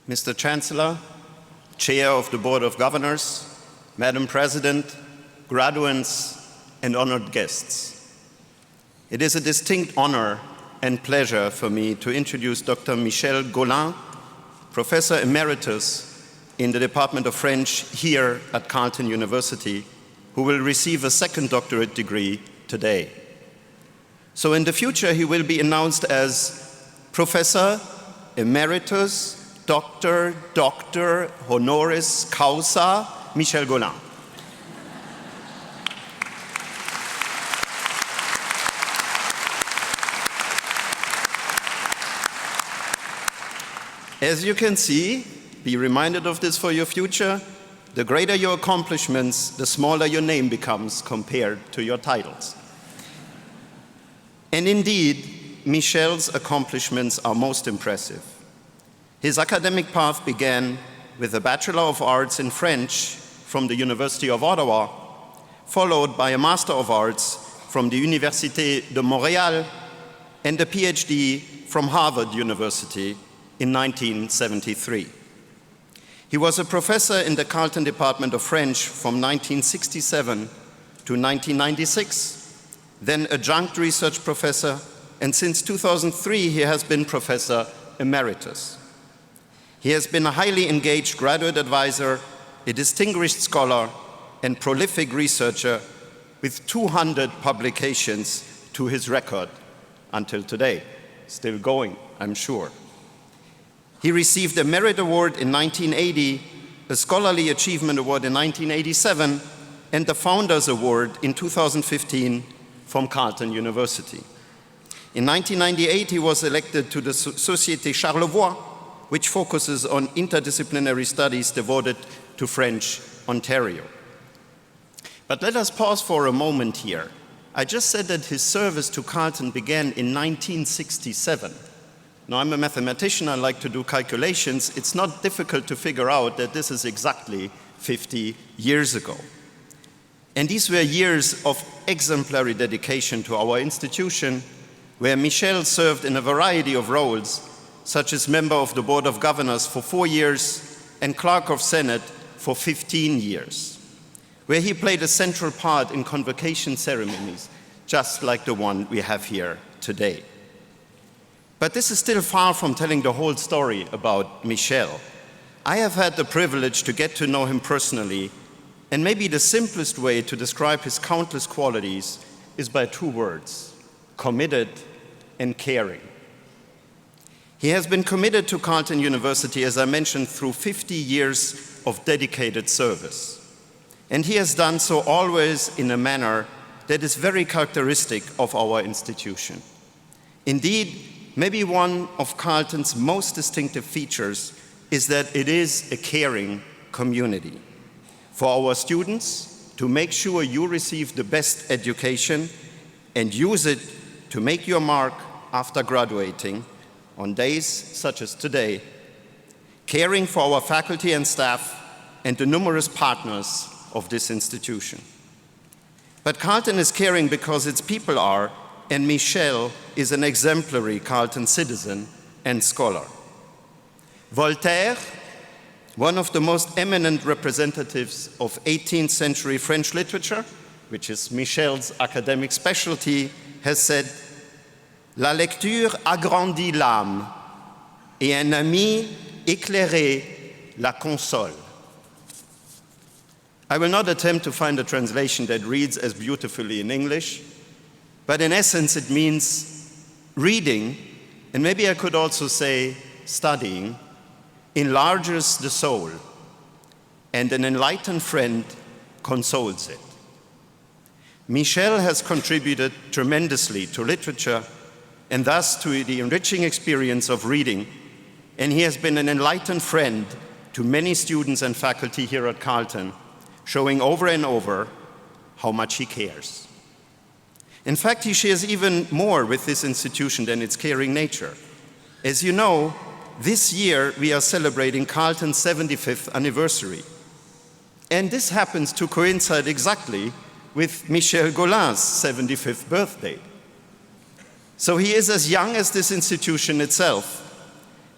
Mr. Chancellor, Chair of the Board of Governors, Madam President, graduates, and honored guests. It is a distinct honor and pleasure for me to introduce Dr. Michel Gaulin, Professor Emeritus in the Department of French here at Carleton University, who will receive a second doctorate degree today. So in the future, he will be announced as Professor Emeritus Doctor honoris causa Michel Gaulin. As you can see, be reminded of this for your future, the greater your accomplishments, the smaller your name becomes compared to your titles. And indeed, Michel's accomplishments are most impressive. His academic path began with a Bachelor of Arts in French from the University of Ottawa, followed by a Master of Arts from the Université de Montréal and a PhD from Harvard University in 1973. He was a professor in the Carleton Department of French from 1967 to 1996, then adjunct research professor, and since 2003 he has been Professor Emeritus. He has been a highly engaged graduate advisor, a distinguished scholar, and prolific researcher with 200 publications to his record until today. Still going, I'm sure. He received a Merit Award in 1980, a Scholarly Achievement Award in 1987, and the Founders Award in 2015 from Carleton University. In 1998, he was elected to the Société Charlevoix, which focuses on interdisciplinary studies devoted to French Ontario. But let us pause for a moment here. I just said that his service to Carleton began in 1967. Now, I'm a mathematician, I like to do calculations. It's not difficult to figure out that this is exactly 50 years ago. And these were years of exemplary dedication to our institution, where Michel served in a variety of roles, such as member of the Board of Governors for 4 years and Clerk of Senate for 15 years, where he played a central part in convocation ceremonies, just like the one we have here today. But this is still far from telling the whole story about Michel. I have had the privilege to get to know him personally, and maybe the simplest way to describe his countless qualities is by 2 words: committed and caring. He has been committed to Carleton University, as I mentioned, through 50 years of dedicated service. And he has done so always in a manner that is very characteristic of our institution. Indeed, maybe one of Carleton's most distinctive features is that it is a caring community. For our students, to make sure you receive the best education and use it to make your mark after graduating, on days such as today, caring for our faculty and staff and the numerous partners of this institution. But Carleton is caring because its people are, and Michel is an exemplary Carleton citizen and scholar. Voltaire, one of the most eminent representatives of 18th century French literature, which is Michel's academic specialty, has said, "La lecture agrandit l'âme, et un ami éclairé la console." I will not attempt to find a translation that reads as beautifully in English, but in essence it means reading, and maybe I could also say studying, enlarges the soul, and an enlightened friend consoles it. Michel has contributed tremendously to literature and thus to the enriching experience of reading, and he has been an enlightened friend to many students and faculty here at Carleton, showing over and over how much he cares. In fact, he shares even more with this institution than its caring nature. As you know, this year we are celebrating Carleton's 75th anniversary. And this happens to coincide exactly with Michel Gaulin's 75th birthday. So he is as young as this institution itself,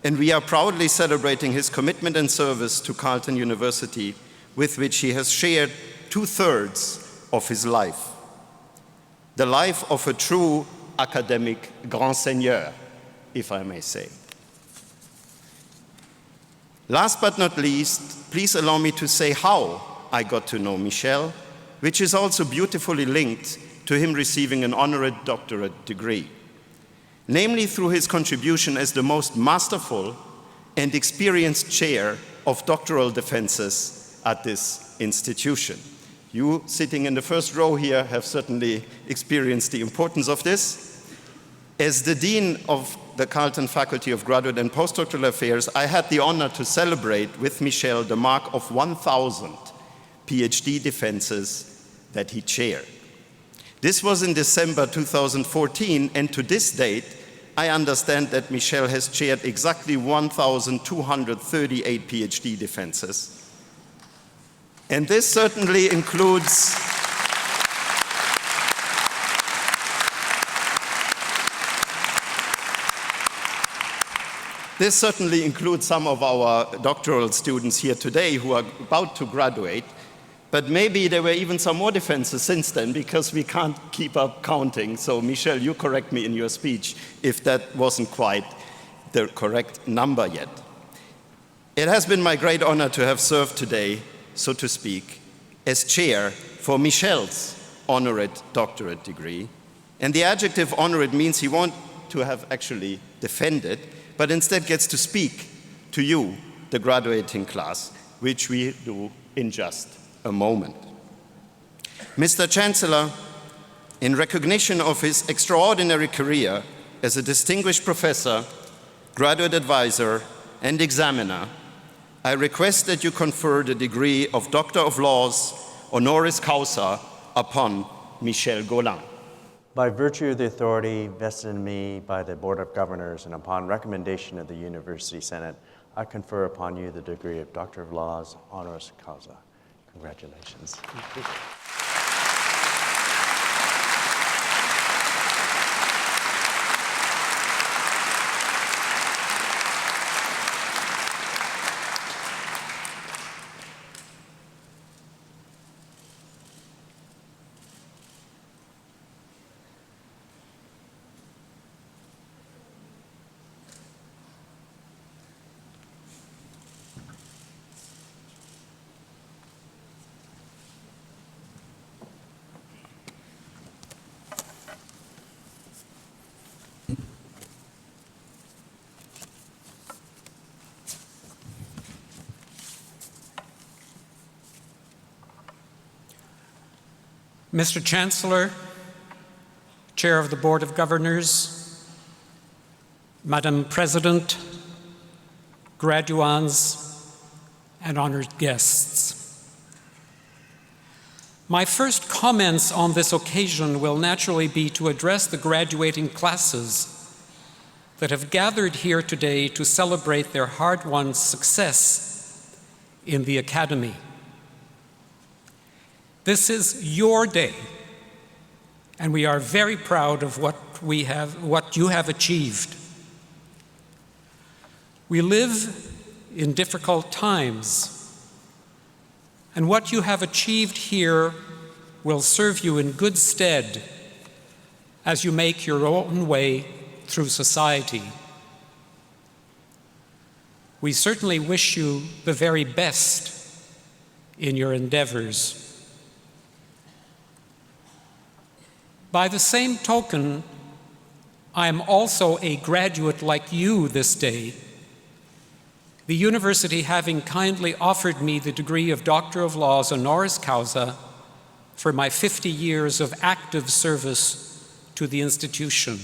and we are proudly celebrating his commitment and service to Carleton University, with which he has shared 2/3 of his life. The life of a true academic grand seigneur, if I may say. Last but not least, please allow me to say how I got to know Michel, which is also beautifully linked to him receiving an honorary doctorate degree, namely through his contribution as the most masterful and experienced chair of doctoral defenses at this institution. You, sitting in the first row here, have certainly experienced the importance of this. As the Dean of the Carleton Faculty of Graduate and Postdoctoral Affairs, I had the honor to celebrate with Michel the mark of 1,000 PhD defenses that he chaired. This was in December 2014, and to this date, I understand that Michel has chaired exactly 1,238 PhD defenses. And this certainly includes some of our doctoral students here today who are about to graduate, but maybe there were even some more defenses since then because we can't keep up counting. So Michel, you correct me in your speech if that wasn't quite the correct number yet. It has been my great honor to have served today, so to speak, as chair for Michel's honorary doctorate degree. And the adjective honorary means he won't to have actually defended, but instead gets to speak to you, the graduating class, which we do in just a moment. Mr. Chancellor, in recognition of his extraordinary career as a distinguished professor, graduate advisor, and examiner, I request that you confer the degree of Doctor of Laws, honoris causa, upon Michel Gaulin. By virtue of the authority vested in me by the Board of Governors and upon recommendation of the University Senate, I confer upon you the degree of Doctor of Laws, honoris causa. Congratulations. Mr. Chancellor, Chair of the Board of Governors, Madam President, graduands, and honored guests. My first comments on this occasion will naturally be to address the graduating classes that have gathered here today to celebrate their hard-won success in the Academy. This is your day, and we are very proud of what you have achieved. We live in difficult times, and what you have achieved here will serve you in good stead as you make your own way through society. We certainly wish you the very best in your endeavors. By the same token, I am also a graduate like you this day, the university having kindly offered me the degree of Doctor of Laws honoris causa for my 50 years of active service to the institution.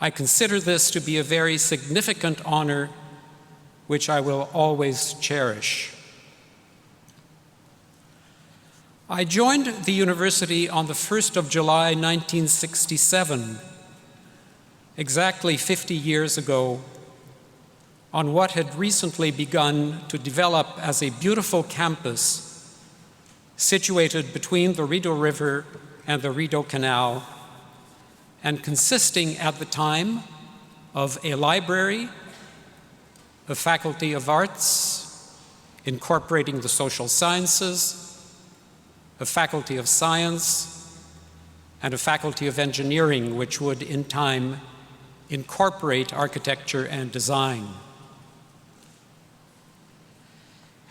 I consider this to be a very significant honor, which I will always cherish. I joined the university on the 1st of July, 1967, exactly 50 years ago, on what had recently begun to develop as a beautiful campus situated between the Rideau River and the Rideau Canal, and consisting at the time of a library, a faculty of arts, incorporating the social sciences, a faculty of science, and a faculty of engineering, which would in time incorporate architecture and design.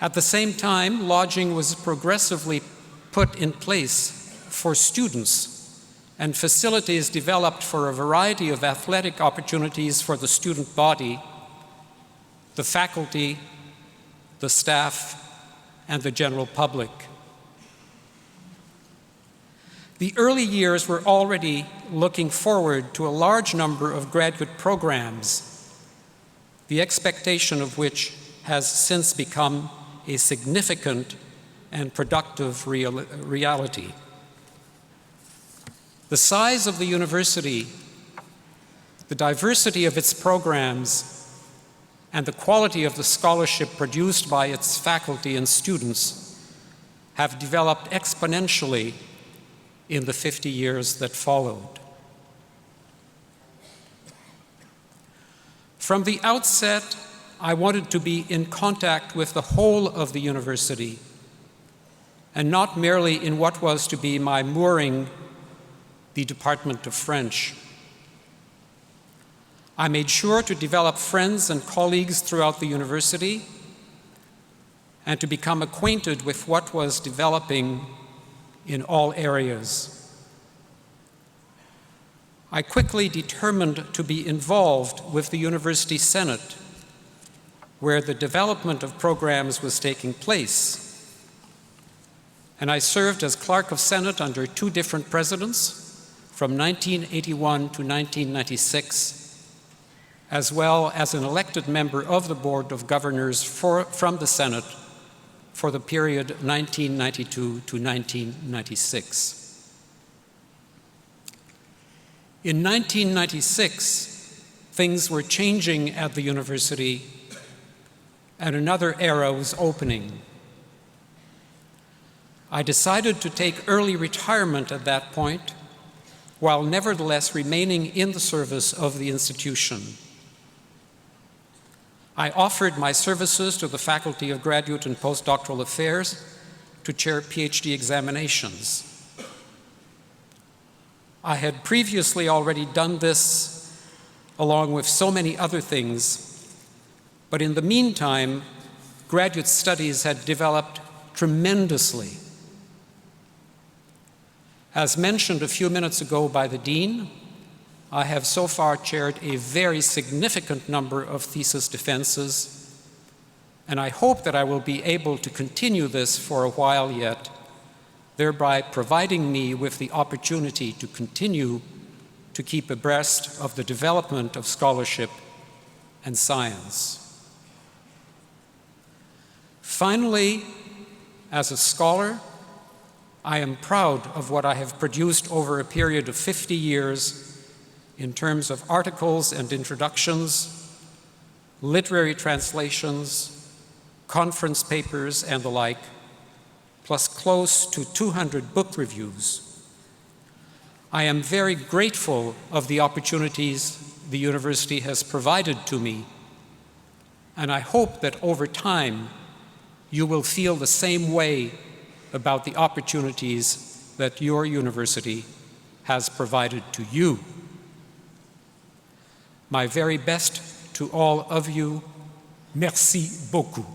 At the same time, lodging was progressively put in place for students, and facilities developed for a variety of athletic opportunities for the student body, the faculty, the staff, and the general public. The early years were already looking forward to a large number of graduate programs, the expectation of which has since become a significant and productive reality. The size of the university, the diversity of its programs, and the quality of the scholarship produced by its faculty and students have developed exponentially in the 50 years that followed. From the outset, I wanted to be in contact with the whole of the university, and not merely in what was to be my mooring, the Department of French. I made sure to develop friends and colleagues throughout the university and to become acquainted with what was developing in all areas. I quickly determined to be involved with the University Senate, where the development of programs was taking place. And I served as Clerk of Senate under two different presidents, from 1981 to 1996, as well as an elected member of the Board of Governors from the Senate for the period 1992 to 1996. In 1996, things were changing at the university and another era was opening. I decided to take early retirement at that point, while nevertheless remaining in the service of the institution. I offered my services to the Faculty of Graduate and Postdoctoral Affairs to chair PhD examinations. I had previously already done this along with so many other things, but in the meantime, graduate studies had developed tremendously. As mentioned a few minutes ago by the Dean, I have so far chaired a very significant number of thesis defenses, and I hope that I will be able to continue this for a while yet, thereby providing me with the opportunity to continue to keep abreast of the development of scholarship and science. Finally, as a scholar, I am proud of what I have produced over a period of 50 years in terms of articles and introductions, literary translations, conference papers, and the like, plus close to 200 book reviews. I am very grateful of the opportunities the university has provided to me, and I hope that over time you will feel the same way about the opportunities that your university has provided to you. My very best to all of you. Merci beaucoup.